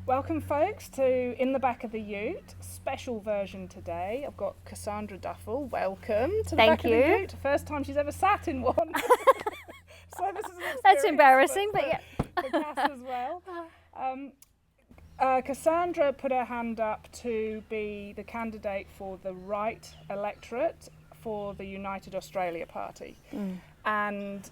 Welcome folks to In the Back of the Ute, special version today. I've got Cassandra Duffill, welcome to the Back of the Ute. First time she's ever sat in one. So this is an experience. That's embarrassing, but yeah. For Cass as well. Cassandra put her hand up to be the candidate for the Wright Electorate for the United Australia Party. And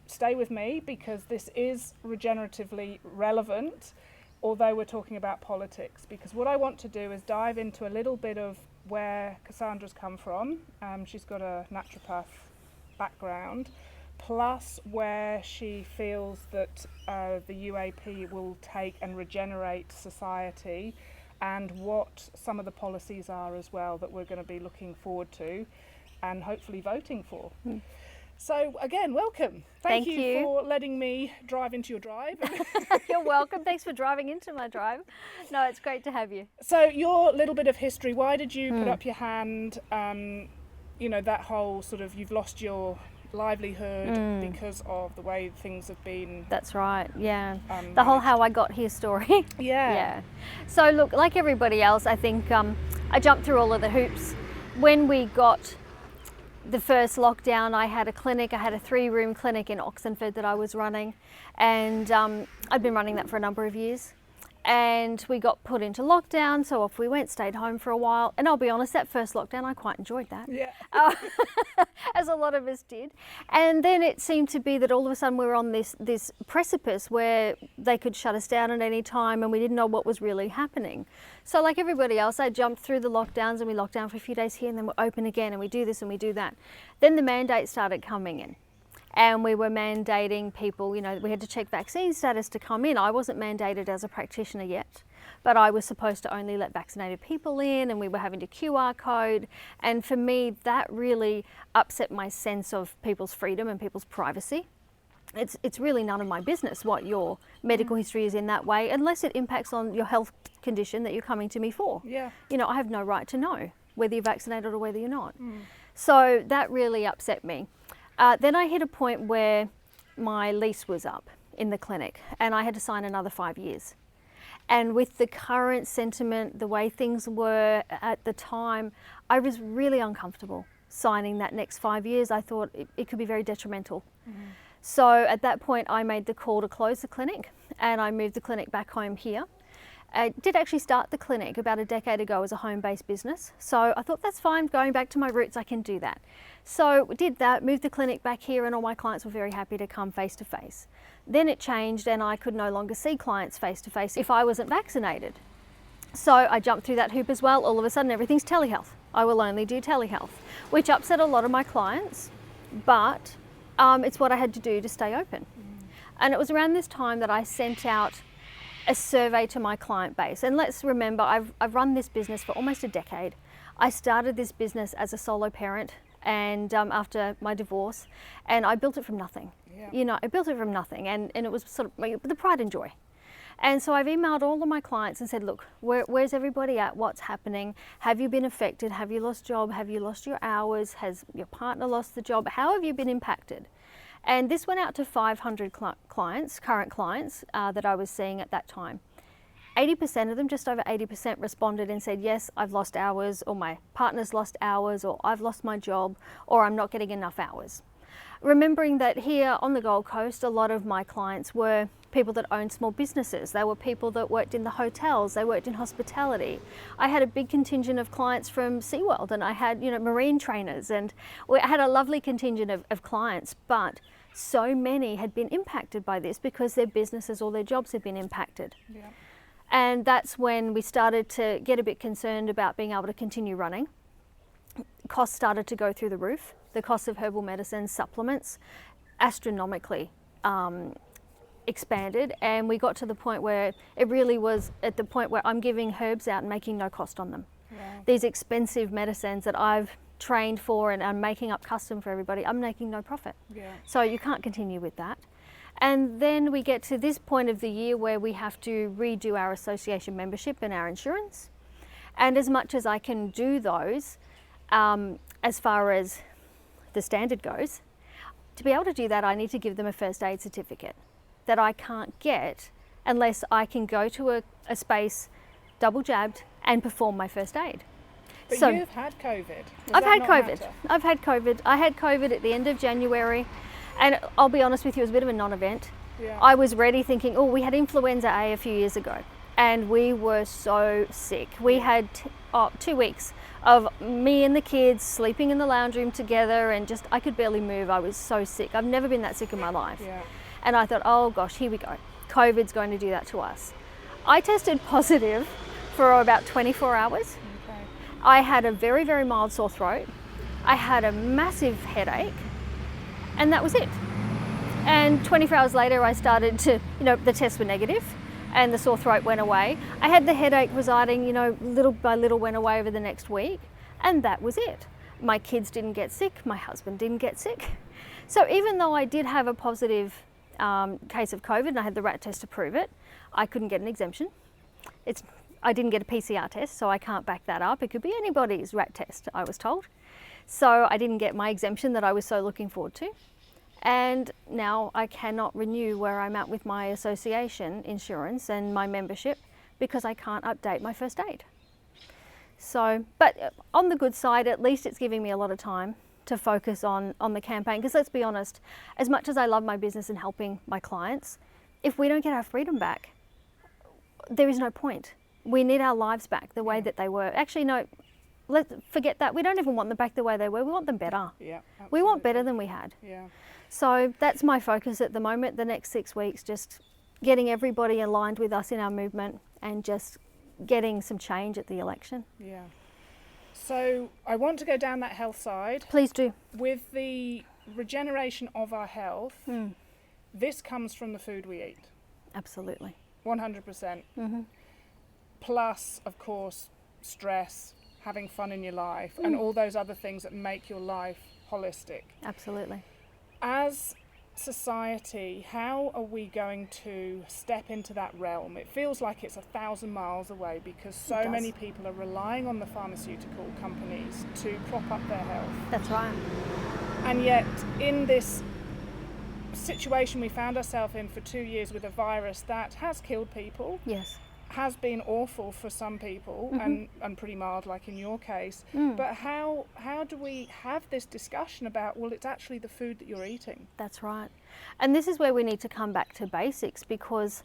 stay with me because this is regeneratively relevant, although we're talking about politics, because what I want to do is dive into a little bit of where Cassandra's come from. She's got a naturopath background, plus where she feels that the UAP will take and regenerate society, and what some of the policies are as well that we're going to be looking forward to and hopefully voting for. So again, welcome. Thank you for letting me drive into your drive. You're welcome. Thanks for driving into my drive. No, it's great to have you. So your little bit of history, why did you put up your hand? You know, that whole sort of, you've lost your livelihood because of the way things have been. That's right, yeah. The whole how I got here story. Yeah. So look, like everybody else, I think I jumped through all of the hoops. When we got the first lockdown, I had a clinic. I had a 3-room clinic in Oxenford that I was running, and I'd been running that for a number of years. And we got put into lockdown, so off we went, stayed home for a while. And I'll be honest, that first lockdown, I quite enjoyed that. Yeah. As a lot of us did. And then it seemed to be that all of a sudden we were on this precipice where they could shut us down at any time and we didn't know what was really happening. So like everybody else, I jumped through the lockdowns and we locked down for a few days here and then we're open again and we do this and we do that. Then the mandates started coming in. And we were mandating people, you know, we had to check vaccine status to come in. I wasn't mandated as a practitioner yet, but I was supposed to only let vaccinated people in, and we were having to QR code. And for me, that really upset my sense of people's freedom and people's privacy. It's really none of my business what your medical history is in that way, unless it impacts on your health condition that you're coming to me for. Yeah. You know, I have no right to know whether you're vaccinated or whether you're not. So that really upset me. Then I hit a point where my lease was up in the clinic and I had to sign another 5 years. And with the current sentiment, the way things were at the time, I was really uncomfortable signing that next 5 years. I thought it could be very detrimental. So at that point, I made the call to close the clinic and I moved the clinic back home here. I did actually start the clinic about a decade ago as a home-based business. So I thought that's fine, going back to my roots, I can do that. So we did that, moved the clinic back here and all my clients were very happy to come face to face. Then it changed and I could no longer see clients face to face if I wasn't vaccinated. So I jumped through that hoop as well. All of a sudden everything's telehealth. I will only do telehealth, which upset a lot of my clients, but it's what I had to do to stay open. And it was around this time that I sent out a survey to my client base. And let's remember, I've run this business for almost a decade. I started this business as a solo parent and after my divorce, and I built it from nothing. Yeah. You know, I built it from nothing, and it was sort of the pride and joy. And so I've emailed all of my clients and said, look, where's everybody at? What's happening? Have you been affected? Have you lost job? Have you lost your hours? Has your partner lost the job? How have you been impacted? And this went out to 500 clients, current clients that I was seeing at that time. 80% of them, just over 80%, responded and said, yes, I've lost hours, or my partner's lost hours, or I've lost my job, or I'm not getting enough hours. Remembering that here on the Gold Coast, a lot of my clients were people that owned small businesses. They were people that worked in the hotels, they worked in hospitality. I had a big contingent of clients from SeaWorld, and I had, you know, marine trainers, and I had a lovely contingent of clients, but so many had been impacted by this because their businesses or their jobs had been impacted. Yeah. And that's when we started to get a bit concerned about being able to continue running. Costs started to go through the roof. The cost of herbal medicines, supplements, astronomically expanded, and we got to the point where it really was at the point where I'm giving herbs out and making no cost on them. Wow. These expensive medicines that I've trained for and I'm making up custom for everybody, I'm making no profit. Yeah. So you can't continue with that. And then we get to this point of the year where we have to redo our association membership and our insurance. And as much as I can do those, as far as the standard goes, to be able to do that, I need to give them a first aid certificate that I can't get unless I can go to a space double jabbed and perform my first aid. But So you've had COVID. I've had COVID. I had COVID at the end of January, and I'll be honest with you, it was a bit of a non-event. Yeah. I was ready thinking, oh, we had influenza A a few years ago, and we were so sick. We had 2 weeks of me and the kids sleeping in the lounge room together, and just, I could barely move. I was so sick. I've never been that sick in my life. Yeah. And I thought, oh gosh, here we go. COVID's going to do that to us. I tested positive for about 24 hours. Okay. I had a very, very mild sore throat. I had a massive headache, and that was it. And 24 hours later, I started to, the tests were negative and the sore throat went away. I had the headache residing, little by little went away over the next week, and that was it. My kids didn't get sick, my husband didn't get sick. So even though I did have a positive case of COVID and I had the rat test to prove it, I couldn't get an exemption. I didn't get a PCR test, so I can't back that up. It could be anybody's rat test, I was told. So I didn't get my exemption that I was so looking forward to. And now I cannot renew where I'm at with my association insurance and my membership because I can't update my first aid. So, but on the good side, at least it's giving me a lot of time to focus on the campaign. Because let's be honest, as much as I love my business and helping my clients, if we don't get our freedom back, there is no point. We need our lives back the way that they were. Actually, no, let's forget that. We don't even want them back the way they were. We want them better. Yeah, we want better than we had. Yeah. So that's my focus at the moment, the next 6 weeks, just getting everybody aligned with us in our movement and just getting some change at the election. Yeah. So I want to go down that health side. Please do. With the regeneration of our health, this comes from the food we eat. Absolutely. 100%. Mm-hmm. Plus, of course, stress, having fun in your life, and all those other things that make your life holistic. Absolutely. As society, how are we going to step into that realm? It feels like it's 1,000 miles away because so many people are relying on the pharmaceutical companies to prop up their health. That's right. And yet, in this situation we found ourselves in for 2 years with a virus that has killed people, Yes. has been awful for some people, and pretty mild like in your case, but how do we have this discussion about, well, it's actually the food that you're eating? That's right. And this is where we need to come back to basics because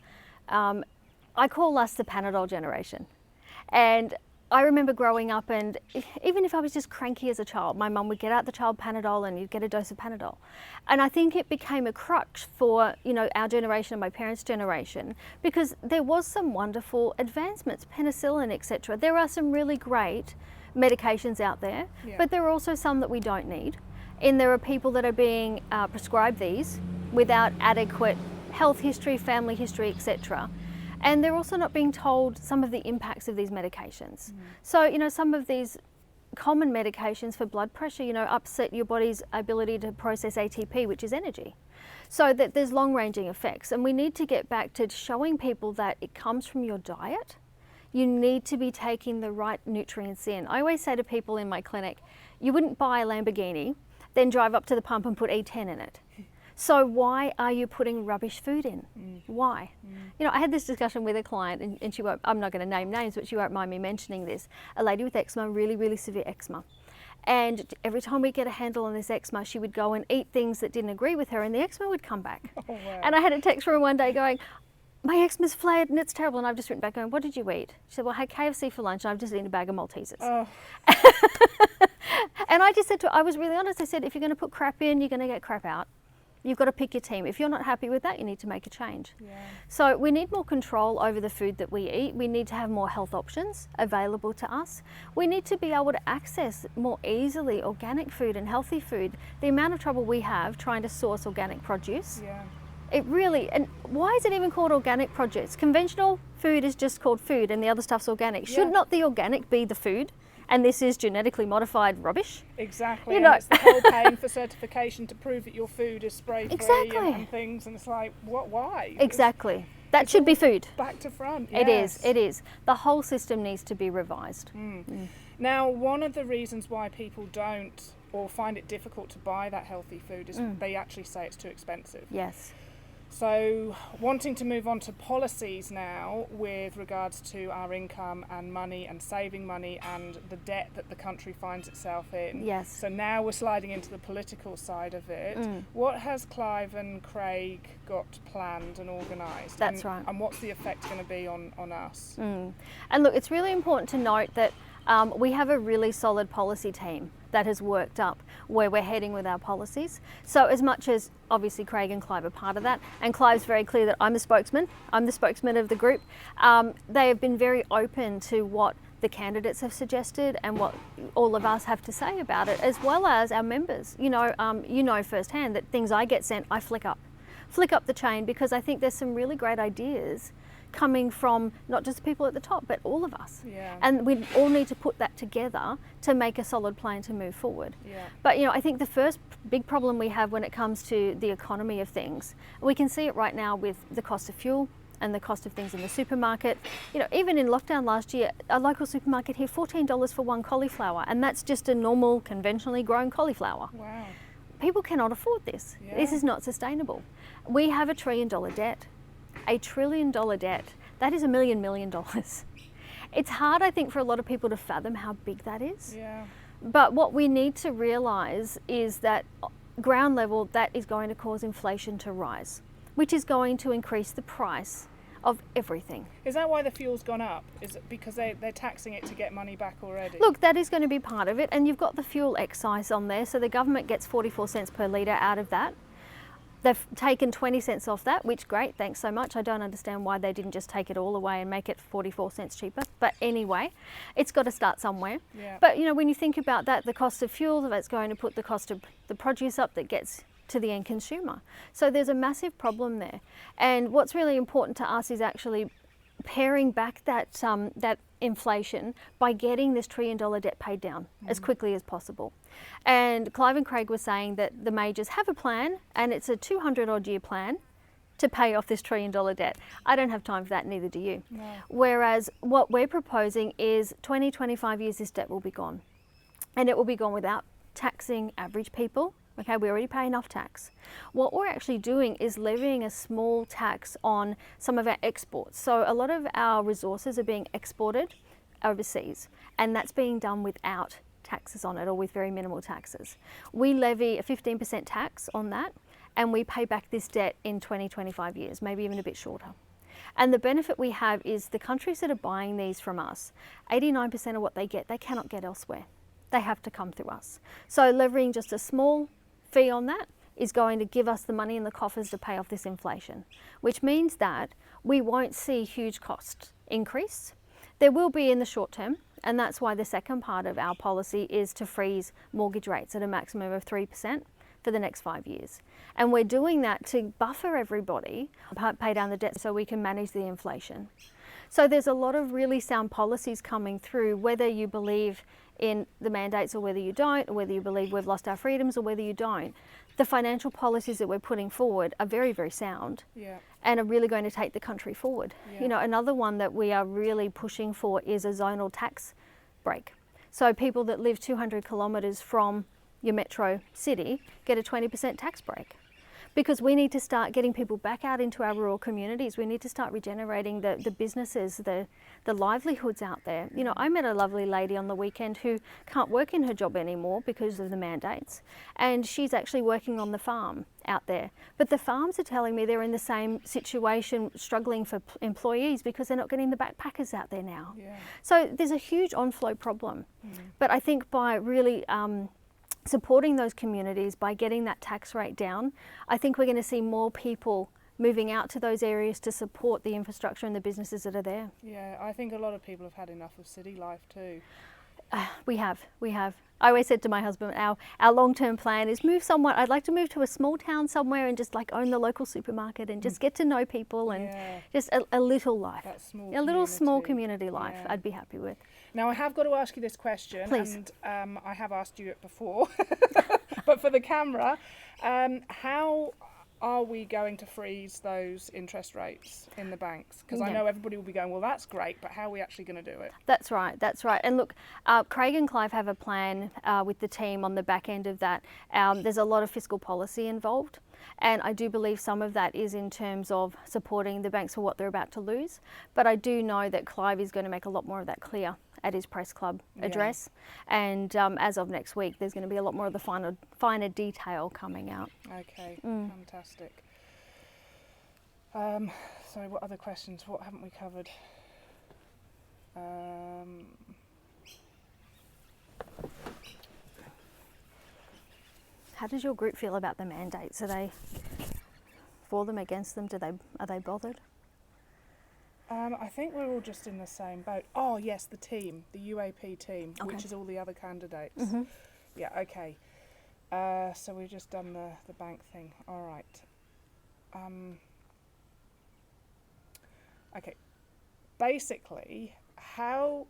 I call us the Panadol generation. And I remember growing up, and even if I was just cranky as a child, my mum would get out the child Panadol and you'd get a dose of Panadol. And I think it became a crutch for, our generation and my parents' generation, because there was some wonderful advancements, penicillin, etc. There are some really great medications out there, but there are also some that we don't need. And there are people that are being prescribed these without adequate health history, family history, etc. And they're also not being told some of the impacts of these medications. So, some of these common medications for blood pressure, upset your body's ability to process ATP, which is energy. So that there's long-ranging effects. And we need to get back to showing people that it comes from your diet. You need to be taking the right nutrients in. I always say to people in my clinic, you wouldn't buy a Lamborghini, then drive up to the pump and put E10 in it. So why are you putting rubbish food in? Why? I had this discussion with a client, and she won't, I'm not going to name names, but she won't mind me mentioning this. A lady with eczema, really, really severe eczema. And every time we get a handle on this eczema, she would go and eat things that didn't agree with her, and the eczema would come back. Oh, wow. And I had a text from her one day going, my eczema's flared and it's terrible. And I've just written back going, what did you eat? She said, well, I had KFC for lunch and I've just eaten a bag of Maltesers. Oh. And I just said to her, I was really honest. I said, if you're going to put crap in, you're going to get crap out. You've got to pick your team. If you're not happy with that, you need to make a change. Yeah. So we need more control over the food that we eat. We need to have more health options available to us. We need to be able to access more easily organic food and healthy food. The amount of trouble we have trying to source organic produce. Yeah. It really, and why is it even called organic produce? Conventional food is just called food and the other stuff's organic. Yeah. Should not the organic be the food? And this is genetically modified rubbish. Exactly. And it's the whole paying for certification to prove that your food is spray-free and things, and it's like, what? Why? Exactly. That should be food. Back to front. It Yes. is. It is. The whole system needs to be revised. Now, one of the reasons why people don't or find it difficult to buy that healthy food is they actually say it's too expensive. Yes. So wanting to move on to policies now with regards to our income and money and saving money and the debt that the country finds itself in. Yes. So now we're sliding into the political side of it. What has Clive and Craig got planned and organised? That's right. And what's the effect going to be on us? And look, it's really important to note that we have a really solid policy team that has worked up where we're heading with our policies. So as much as obviously Craig and Clive are part of that, and Clive's very clear that I'm the spokesman of the group, they have been very open to what the candidates have suggested and what all of us have to say about it, as well as our members. You know firsthand that things I get sent, I flick up the chain, because I think there's some really great ideas coming from not just people at the top, but all of us. Yeah. And we all need to put that together to make a solid plan to move forward. Yeah. But I think the first big problem we have when it comes to the economy of things, we can see it right now with the cost of fuel and the cost of things in the supermarket. Even in lockdown last year, a local supermarket here, $14 for one cauliflower, and that's just a normal, conventionally grown cauliflower. Wow. People cannot afford this. Yeah. This is not sustainable. We have $1 trillion debt. $1 trillion debt, that is $1 million. It's hard, I think, for a lot of people to fathom how big that is. Yeah. But what we need to realise is that ground level, that is going to cause inflation to rise, which is going to increase the price of everything. Is that why the fuel's gone up? Is it because they're taxing it to get money back already? Look, that is going to be part of it, and you've got the fuel excise on there, so the government gets 44 cents per litre out of that. They've taken 20 cents off that, which great, thanks so much. I don't understand why they didn't just take it all away and make it 44 cents cheaper. But anyway, it's got to start somewhere. Yeah. But when you think about that, the cost of fuel, that's going to put the cost of the produce up that gets to the end consumer. So there's a massive problem there. And what's really important to us is actually paring back that inflation by getting this $1 trillion debt paid down as quickly as possible. And Clive and Craig were saying that the majors have a plan, and it's a 200-odd year plan to pay off this $1 trillion debt. I don't have time for that, neither do you. No. Whereas what we're proposing is 20, 25 years this debt will be gone. And it will be gone without taxing average people. Okay, we already pay enough tax. What we're actually doing is levying a small tax on some of our exports. So a lot of our resources are being exported overseas, and that's being done without taxes on it, or with very minimal taxes. We levy a 15% tax on that, and we pay back this debt in 20, 25 years, maybe even a bit shorter. And the benefit we have is the countries that are buying these from us, 89% of what they get, they cannot get elsewhere. They have to come through us. So levying just a small fee on that is going to give us the money in the coffers to pay off this inflation, which means that we won't see huge cost increase. There will be in the short term, and that's why the second part of our policy is to freeze mortgage rates at a maximum of 3% for the next 5 years. And we're doing that to buffer everybody, pay down the debt so we can manage the inflation. So there's a lot of really sound policies coming through, whether you believe in the mandates or whether you don't, or whether you believe we've lost our freedoms or whether you don't. The financial policies that we're putting forward are very, very sound. Yeah. And are really going to take the country forward. Yeah. Another one that we are really pushing for is a zonal tax break. So people that live 200 kilometres from your metro city get a 20% tax break. Because we need to start getting people back out into our rural communities. We need to start regenerating the businesses, the livelihoods out there. I met a lovely lady on the weekend who can't work in her job anymore because of the mandates, and she's actually working on the farm out there. But the farms are telling me they're in the same situation, struggling for employees because they're not getting the backpackers out there now. Yeah. So there's a huge on-flow problem. But I think by really supporting those communities, by getting that tax rate down, I think we're going to see more people moving out to those areas to support the infrastructure and the businesses that are there. Yeah, I think a lot of people have had enough of city life too. We have. I always said to my husband, our long-term plan is move somewhere. I'd like to move to a small town somewhere and just own the local supermarket and just get to know people and just a little life. That small a little small community. community life I'd be happy with. Now I have got to ask you this question. Please. And I have asked you it before, but for the camera, how are we going to freeze those interest rates in the banks? Because I Yeah. know everybody will be going, well, that's great, but how are we actually going to do it? That's right, that's right. And look, Craig and Clive have a plan with the team on the back end of that. There's a lot of fiscal policy involved, and I do believe some of that is in terms of supporting the banks for what they're about to lose. But I do know that Clive is going to make a lot more of that clear at his press club address. And as of next week, there's going to be a lot more of the finer detail coming out. Okay, fantastic. Sorry, what other questions? What haven't we covered? How does your group feel about the mandates? Are they for them, against them? Are they bothered? I think we're all just in the same boat. Oh yes, the team, the UAP team, Okay. which is all the other candidates. Mm-hmm. Yeah, okay. So we've just done the bank thing. All right. Okay. Basically, how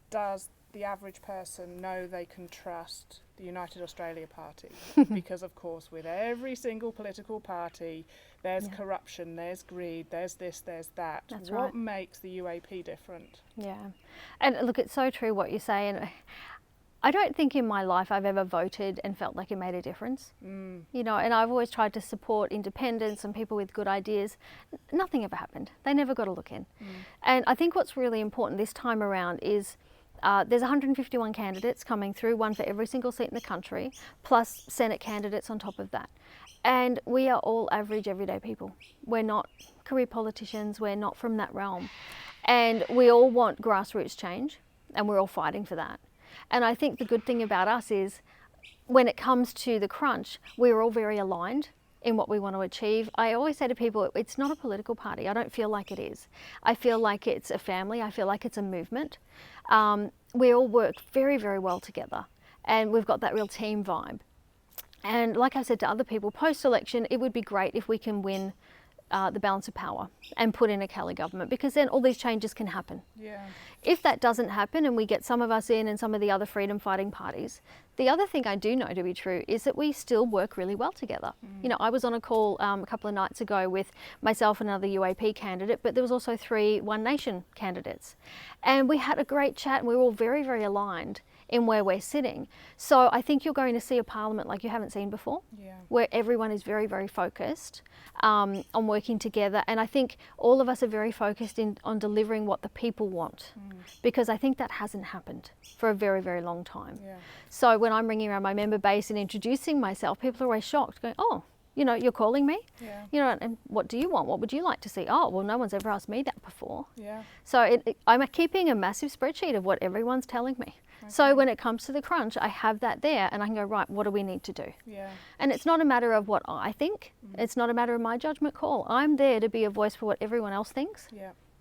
does the average person know they can trust the United Australia Party? Because of course with every single political party there's corruption, there's greed, there's this, there's that. That's what right. makes the UAP different? Yeah, and look, it's so true what you say, and I don't think in my life I've ever voted and felt like it made a difference. You know, and I've always tried to support independents and people with good ideas. Nothing ever happened. They never got a look in. And I think what's really important this time around is there's 151 candidates coming through, one for every single seat in the country, plus Senate candidates on top of that. And we are all average, everyday people. We're not career politicians, we're not from that realm. And we all want grassroots change, and we're all fighting for that. And I think the good thing about us is when it comes to the crunch, we're all very aligned in what we want to achieve. I always say to people, it's not a political party. I don't feel like it is. I feel like it's a family. I feel like it's a movement. We all work very, very well together, and we've got that real team vibe. And like I said to other people, post-election, it would be great if we can win the balance of power and put in a Kelly government, because then all these changes can happen. Yeah. If that doesn't happen and we get some of us in and some of the other freedom fighting parties, the other thing I do know to be true is that we still work really well together. You know, I was on a call a couple of nights ago with myself and another UAP candidate, but there was also 3 One Nation candidates. And we had a great chat, and we were all very, very aligned in where we're sitting. So I think you're going to see a parliament like you haven't seen before, where everyone is very, very focused on working together. And I think all of us are very focused on delivering what the people want, because I think that hasn't happened for a very, very long time. So when I'm ringing around my member base and introducing myself, people are always shocked, going, oh, you know, you're calling me? You know, and what do you want? What would you like to see? Oh, well, no one's ever asked me that before. So I'm keeping a massive spreadsheet of what everyone's telling me. So when it comes to the crunch, I have that there, and I can go, right, what do we need to do? And it's not a matter of what I think. It's not a matter of my judgment call. I'm there to be a voice for what everyone else thinks,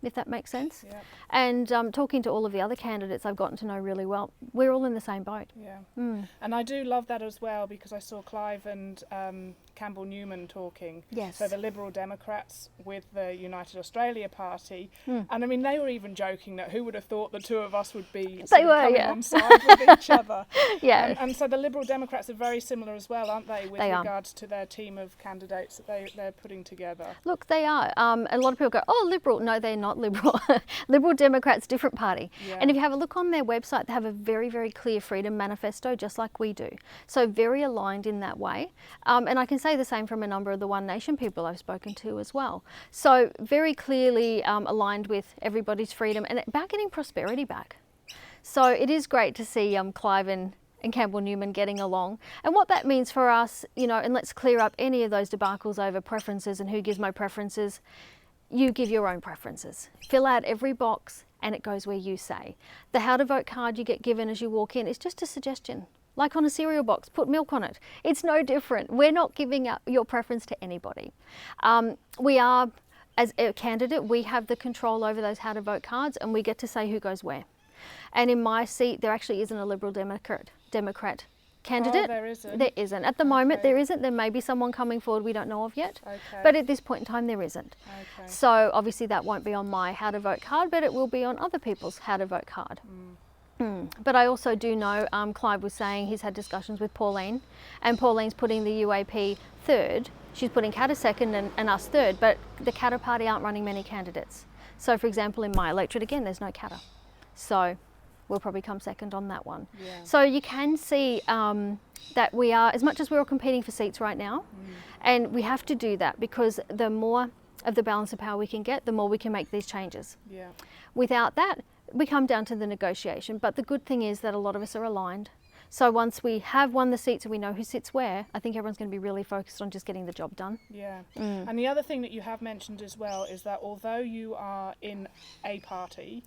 if that makes sense. And talking to all of the other candidates I've gotten to know really well, we're all in the same boat. And I do love that as well, because I saw Clive and Campbell Newman talking. So the Liberal Democrats with the United Australia Party. And I mean, they were even joking that who would have thought the two of us would be coming on side with each other. And so the Liberal Democrats are very similar as well, aren't they, with regards to their team of candidates that they're putting together? Look, they are. A lot of people go, oh, Liberal. No, they're not Liberal. Liberal Democrats, different party. And if you have a look on their website, they have a very, very clear freedom manifesto, just like we do. So very aligned in that way. And I can say the same from a number of the One Nation people I've spoken to as well. So very clearly aligned with everybody's freedom and about getting prosperity back. So it is great to see Clive and Campbell Newman getting along. And what that means for us, you know, and let's clear up any of those debacles over preferences and who gives my preferences. You give your own preferences. Fill out every box and it goes where you say. The how to vote card you get given as you walk in is just a suggestion. Like on a cereal box, put milk on it. It's no different. We're not giving up your preference to anybody. We are, as a candidate, we have the control over those how to vote cards, and we get to say who goes where. And in my seat, there actually isn't a Liberal Democrat candidate. Oh, there isn't? There isn't. At the moment, there isn't. There may be someone coming forward we don't know of yet. But at this point in time, there isn't. So obviously that won't be on my how to vote card, but it will be on other people's how to vote card. But I also do know, Clive was saying he's had discussions with Pauline, and Pauline's putting the UAP third She's putting Katter second and us third, but the Katter party aren't running many candidates. So for example, in my electorate, again, there's no Katter. So we'll probably come second on that one. Yeah. So you can see that we are, as much as we're all competing for seats right now, and we have to do that because the more of the balance of power we can get, the more we can make these changes. Yeah. Without that, we come down to the negotiation. But the good thing is that a lot of us are aligned. So once we have won the seats and we know who sits where, I think everyone's going to be really focused on just getting the job done. Yeah. And the other thing that you have mentioned as well is that although you are in a party,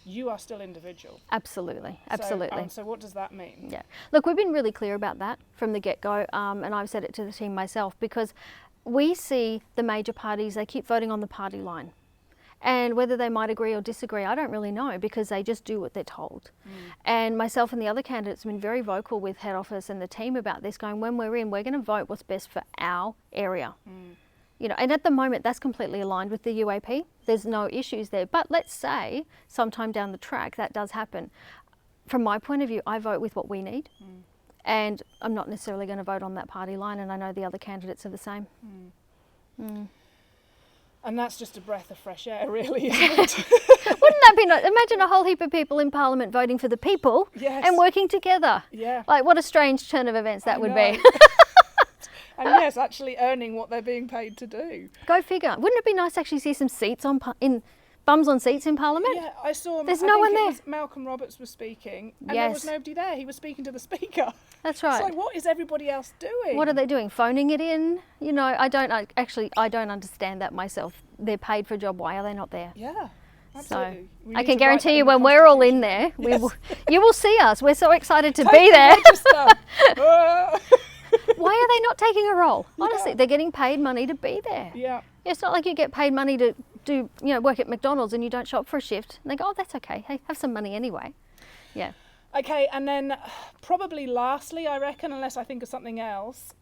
you are still individual. Absolutely, absolutely. So what does that mean? Yeah. Look, we've been really clear about that from the get-go, and I've said it to the team myself, because we see the major parties, they keep voting on the party line. And whether they might agree or disagree, I don't really know, because they just do what they're told. And myself and the other candidates have been very vocal with head office and the team about this, going, when we're in, we're going to vote what's best for our area. You know, and at the moment, that's completely aligned with the UAP. There's no issues there. But let's say sometime down the track that does happen. From my point of view, I vote with what we need. And I'm not necessarily going to vote on that party line, and I know the other candidates are the same. And that's just a breath of fresh air, really, isn't it? Wouldn't that be nice? Imagine a whole heap of people in Parliament voting for the people and working together. Yeah. Like, what a strange turn of events that would be. And yes, actually earning what they're being paid to do. Go figure. Wouldn't it be nice to actually see some seats in bums on seats in Parliament? Yeah, I saw. There's no one there. Malcolm Roberts was speaking, and there was nobody there. He was speaking to the speaker. That's right. It's like, what is everybody else doing? What are they doing? Phoning it in? You know, I don't understand that myself. They're paid for a job. Why are they not there? Yeah. Absolutely. So I can guarantee you, when we're all in there, you will see us. We're so excited to be there. Why are they not taking a role? Honestly, they're getting paid money to be there. Yeah. It's not like you get paid money to do, work at McDonald's and you don't show up for a shift. And they go, oh, that's okay. Hey, have some money anyway. Yeah. Okay, and then probably lastly, I reckon, unless I think of something else,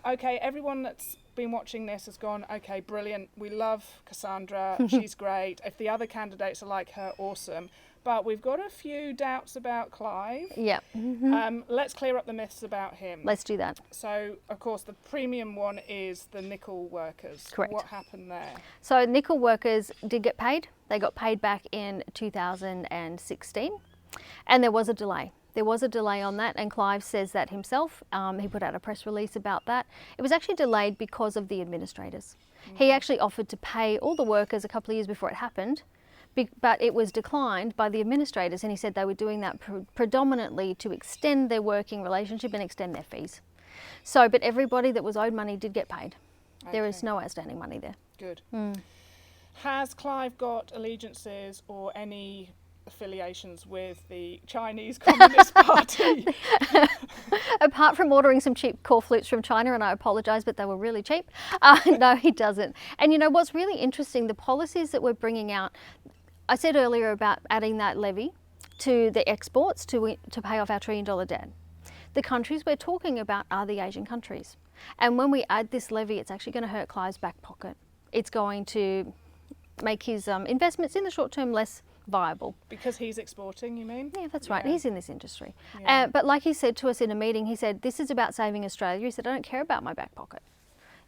okay, everyone that's been watching this has gone, okay, brilliant, we love Cassandra, she's great. If the other candidates are like her, awesome. But we've got a few doubts about Clive. Yeah. Let's clear up the myths about him. Let's do that. So, of course, the premium one is the nickel workers. Correct. What happened there? So nickel workers did get paid. They got paid back in 2016. And there was a delay. There was a delay on that, and Clive says that himself. He put out a press release about that. It was actually delayed because of the administrators. He actually offered to pay all the workers a couple of years before it happened, but it was declined by the administrators, and he said they were doing that predominantly to extend their working relationship and extend their fees. So, but everybody that was owed money did get paid. Okay. There is no outstanding money there. Good. Has Clive got allegiances or any affiliations with the Chinese Communist Party? Apart from ordering some cheap corflutes from China, and I apologise, but they were really cheap. No, he doesn't. And you know what's really interesting, the policies that we're bringing out, I said earlier about adding that levy to the exports to pay off our $1 trillion debt. The countries we're talking about are the Asian countries. And when we add this levy, it's actually going to hurt Clive's back pocket. It's going to make his investments in the short term less viable. Because he's exporting, you mean? Yeah, that's right. He's in this industry. But like he said to us in a meeting, he said, this is about saving Australia. He said, I don't care about my back pocket.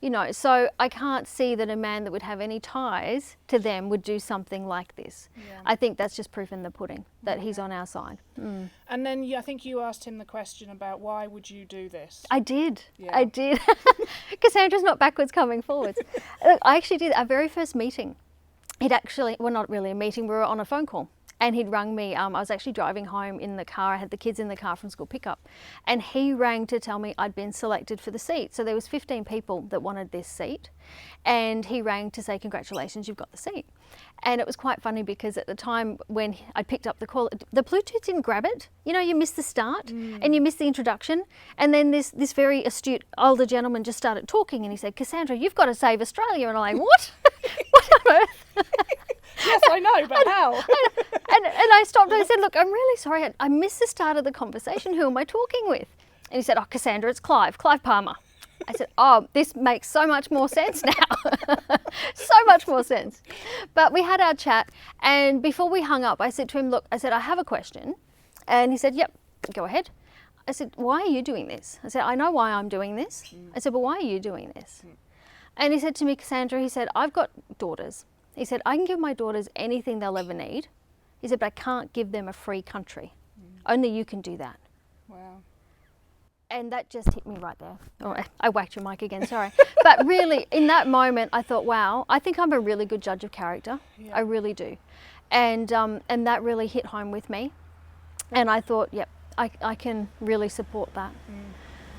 You know, so I can't see that a man that would have any ties to them would do something like this. Yeah. I think that's just proof in the pudding that he's on our side. And then I think you asked him the question about why would you do this? I did. Yeah. I did. Cassandra's not backwards, coming forwards. Look, I actually did our very first meeting. He'd actually, well, not really a meeting, we were on a phone call. And he'd rung me, I was actually driving home in the car, I had the kids in the car from school pickup, and he rang to tell me I'd been selected for the seat. So there was 15 people that wanted this seat, and he rang to say, congratulations, you've got the seat. And it was quite funny because at the time when I picked up the call, the Bluetooth didn't grab it. You know, you miss the start and you miss the introduction, and then this very astute older gentleman just started talking, and he said, Cassandra, you've got to save Australia. And I'm like, what? What on earth? Yes, I know, but how? And I stopped and I said, look, I'm really sorry. I missed the start of the conversation. Who am I talking with? And he said, oh, Cassandra, it's Clive Palmer. I said, oh, this makes so much more sense now. So much more sense. But we had our chat, and before we hung up, I said to him, look, I said, I have a question. And he said, yep, go ahead. I said, why are you doing this? I said, I know why I'm doing this. I said, but why are you doing this? And he said to me, Cassandra, he said, I've got daughters. He said, I can give my daughters anything they'll ever need. He said, but I can't give them a free country. Only you can do that. Wow. And that just hit me right there. Oh, I whacked your mic again, sorry. But really, in that moment, I thought, wow, I think I'm a really good judge of character. Yeah. I really do. And that really hit home with me. And I thought, yep, I can really support that.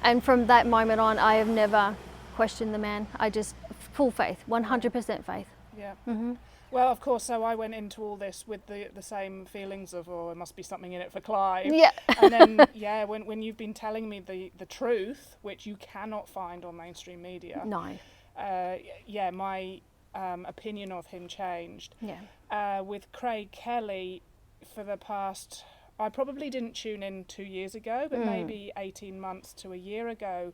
And from that moment on, I have never questioned the man. I just, full faith, 100% faith. Yeah. Well, of course, so I went into all this with the same feelings of, oh, there must be something in it for Clive. Yeah. And then, yeah, when you've been telling me the truth, which you cannot find on mainstream media. No. Yeah, my opinion of him changed. Yeah. With Craig Kelly, for the past, I probably didn't tune in 2 years ago, but maybe 18 months to a year ago,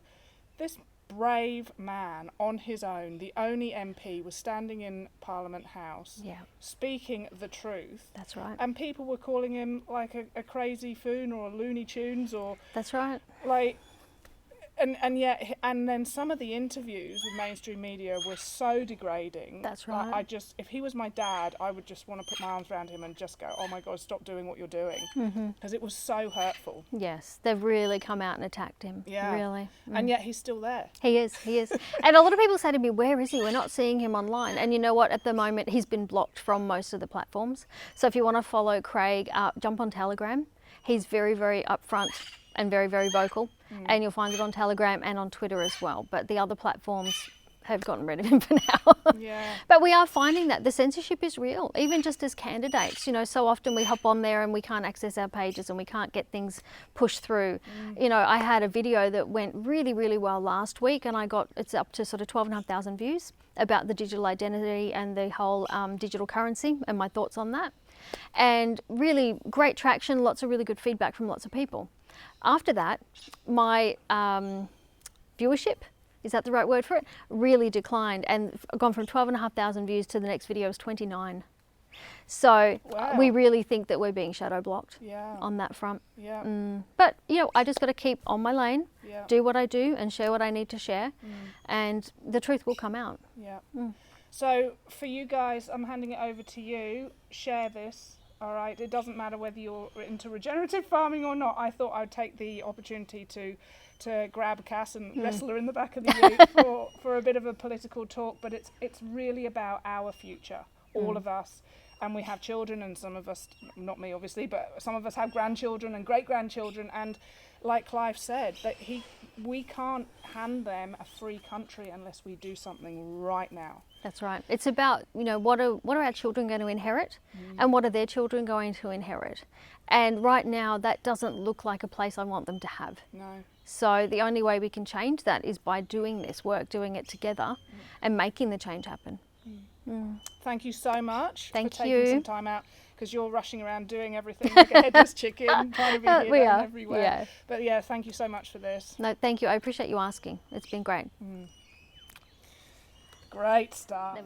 this brave man on his own, the only MP, was standing in Parliament House, speaking the truth. That's right. And people were calling him like a crazy foon or a Looney Tunes or... That's right. Like, and yet, and then some of the interviews with mainstream media were so degrading. That's right. I just, if he was my dad, I would just want to put my arms around him and just go, oh my God, stop doing what you're doing. Because it was so hurtful. Yes, they've really come out and attacked him. Yeah. Really. And yet he's still there. He is. And a lot of people say to me, where is he? We're not seeing him online. And you know what? At the moment, he's been blocked from most of the platforms. So if you want to follow Craig, jump on Telegram. He's very, very upfront and very, very vocal. And you'll find it on Telegram and on Twitter as well. But the other platforms have gotten rid of him for now. Yeah. But we are finding that the censorship is real, even just as candidates. You know, so often we hop on there and we can't access our pages and we can't get things pushed through. You know, I had a video that went really, really well last week, and it's up to sort of 12,500 views about the digital identity and the whole digital currency and my thoughts on that. And really great traction, lots of really good feedback from lots of people. After that, my viewership, is that the right word for it, really declined, and gone from 12,500 views to the next video was 29. So we really think that we're being shadow blocked on that front. But, you know, I just got to keep on my lane, do what I do and share what I need to share, and the truth will come out. So for you guys, I'm handing it over to you. Share this. All right, it doesn't matter whether you're into regenerative farming or not. I thought I'd take the opportunity to grab Cass and wrestle her in the back of the ute for a bit of a political talk, but it's really about our future, all of us. And we have children, and some of us, not me obviously, but some of us have grandchildren and great-grandchildren, and like Clive said, that we can't hand them a free country unless we do something right now. That's right. It's about, you know, what are our children going to inherit and what are their children going to inherit. And right now that doesn't look like a place I want them to have. No. So the only way we can change that is by doing this work, doing it together and making the change happen. Thank you so much for taking you. some time out, because you're rushing around doing everything like a headless chicken, trying to be here there and everywhere. Yeah. But yeah, thank you so much for this. No, thank you. I appreciate you asking. It's been great. Great stuff.